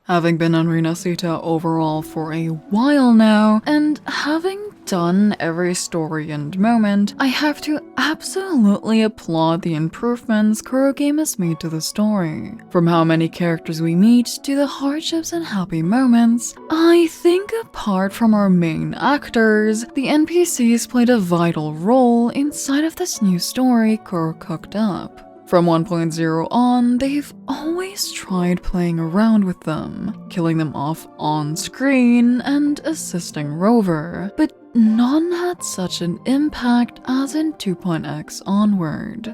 Having been on Renacita overall for a while now, and having done every story and moment, I have to absolutely applaud the improvements KuroGames has made to the story. From how many characters we meet to the hardships and happy moments, I think apart from our main actors, the NPCs played a vital role inside of this new story Kuro cooked up. From 1.0 on, they've always tried playing around with them, killing them off on screen and assisting Rover, but none had such an impact as in 2.x onward.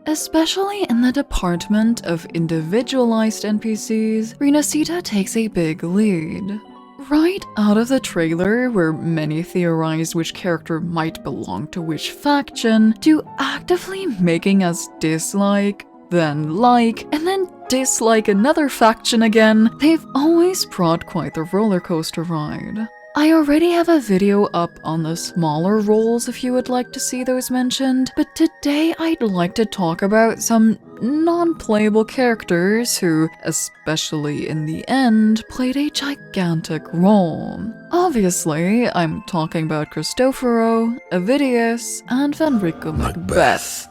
Especially in the department of individualized NPCs, Renacita takes a big lead. Right out of the trailer, where many theorized which character might belong to which faction, to actively making us dislike, then like, and then dislike another faction again, they've always brought quite the roller coaster ride. I already have a video up on the smaller roles if you would like to see those mentioned, but today I'd like to talk about some non-playable characters who, especially in the end, played a gigantic role. Obviously, I'm talking about OphisOuro, Avidius, and Fenrio Macbeth.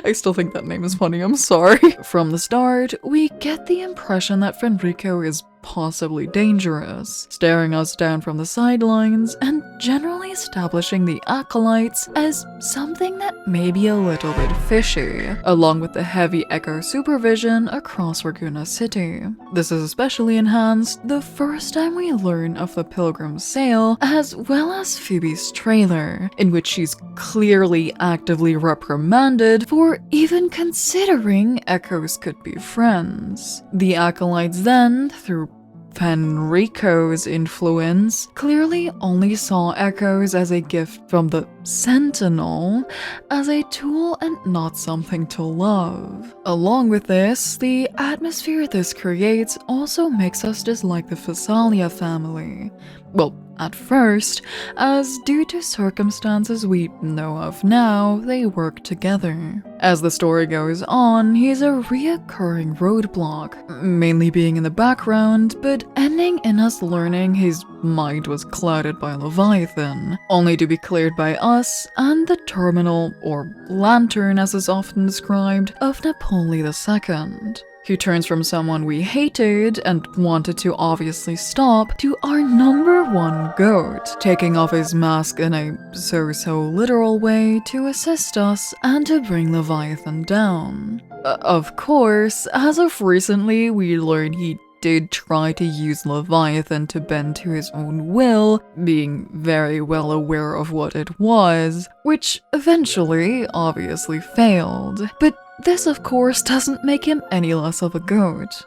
I still think that name is funny, I'm sorry. From the start, we get the impression that Fenrio is possibly dangerous, staring us down from the sidelines and generally establishing the acolytes as something that may be a little bit fishy, along with the heavy echo supervision across Ragusa City. This is especially enhanced the first time we learn of the Pilgrim's Sale, as well as Phoebe's trailer, in which she's clearly actively reprimanded for even considering echoes could be friends. The acolytes then, through Fenrio's influence, clearly only saw echoes as a gift from the Sentinel, as a tool and not something to love. Along with this, the atmosphere this creates also makes us dislike the Phasalia family. Well, at first, as due to circumstances we know of now, they work together. As the story goes on, he's a reoccurring roadblock, mainly being in the background, but ending in us learning his mind was clouded by Leviathan, only to be cleared by us and the terminal, or lantern as is often described, of Napoleon II. He turns from someone we hated and wanted to obviously stop to our #1 goat, taking off his mask in a so-so literal way to assist us and to bring Leviathan down. Of course, as of recently, we learned he did try to use Leviathan to bend to his own will, being very well aware of what it was, which eventually obviously failed. But this, of course, doesn't make him any less of a goat.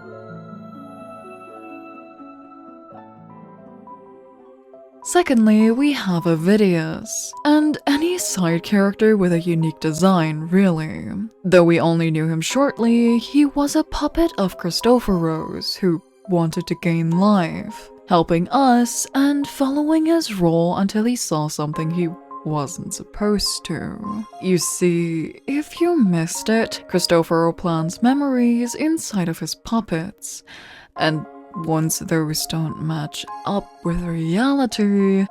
Secondly, we have Avidius, and any side character with a unique design, really. Though we only knew him shortly, he was a puppet of Christophero's, who wanted to gain life, helping us and following his role until he saw something he wasn't supposed to. You see, if you missed it, Christophero's plants memories inside of his puppets, and once those don't match up with reality,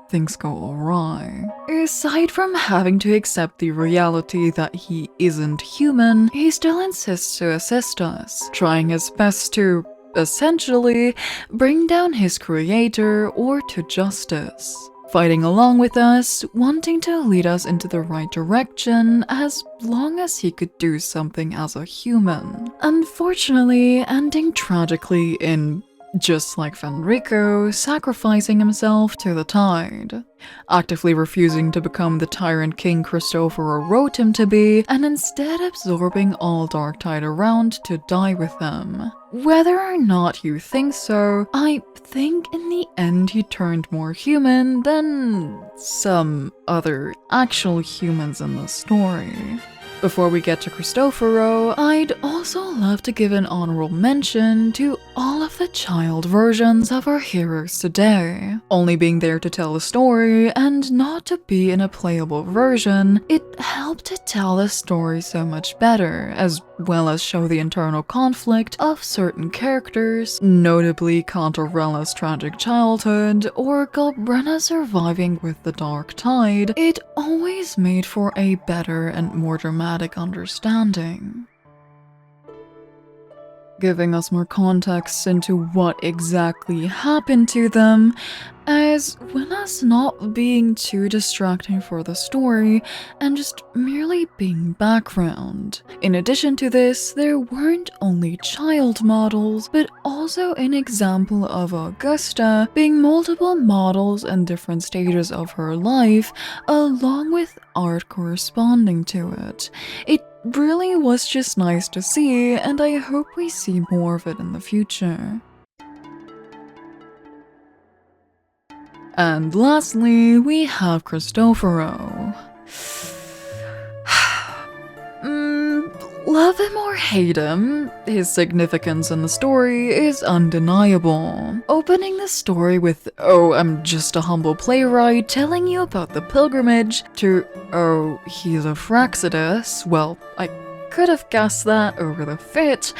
things go awry. Aside from having to accept the reality that he isn't human, he still insists to assist us, trying his best to, essentially, bring down his creator or to justice. Fighting along with us, wanting to lead us into the right direction as long as he could do something as a human. Unfortunately, ending tragically in, just like Fenrio, sacrificing himself to the tide, actively refusing to become the tyrant king Christophero's wrote him to be, and instead absorbing all dark tide around to die with him. Whether or not you think so, I think in the end he turned more human than some other actual humans in the story. Before we get to Christophero's, I'd also love to give an honorable mention to all of the child versions of our heroes today. Only being there to tell a story and not to be in a playable version, it helped to tell the story so much better, as well as show the internal conflict of certain characters, notably Cantarella's tragic childhood or Galbrenna surviving with the dark tide, it always made for a better and more dramatic understanding, giving us more context into what exactly happened to them, as well as not being too distracting for the story and just merely being background. In addition to this, there weren't only child models, but also an example of Augusta being multiple models in different stages of her life, along with art corresponding to it. It really was just nice to see, and I hope we see more of it in the future. And lastly, we have Cristoforo. Love him or hate him, his significance in the story is undeniable. Opening the story with, "Oh, I'm just a humble playwright telling you about the pilgrimage," to, "Oh, he's a Fraxidus," well, I could have guessed that over the fit,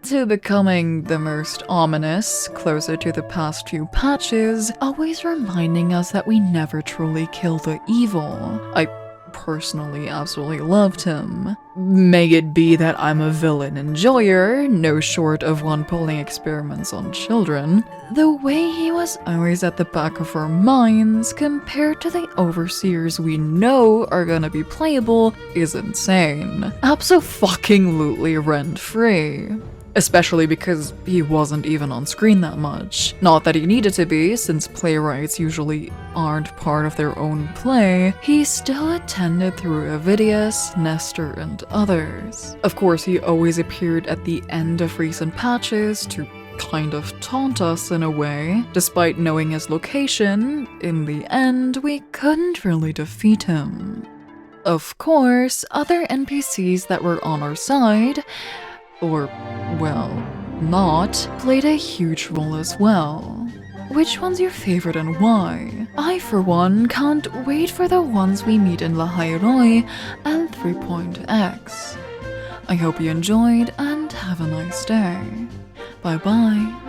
to becoming the most ominous, closer to the past few patches, always reminding us that we never truly kill the evil. I personally absolutely loved him. May it be that I'm a villain enjoyer, no short of one pulling experiments on children. The way he was always at the back of our minds compared to the overseers we know are gonna be playable is insane. Abso-fucking-lutely rent-free. Especially because he wasn't even on screen that much. Not that he needed to be, since playwrights usually aren't part of their own play, he still attended through Avidius, Nestor, and others. Of course, he always appeared at the end of recent patches to kind of taunt us in a way. Despite knowing his location, in the end, we couldn't really defeat him. Of course, other NPCs that were on our side, or, well, not, played a huge role as well. Which one's your favorite and why? I, for one, can't wait for the ones we meet in La Hairoi and 3.x. I hope you enjoyed and have a nice day. Bye bye.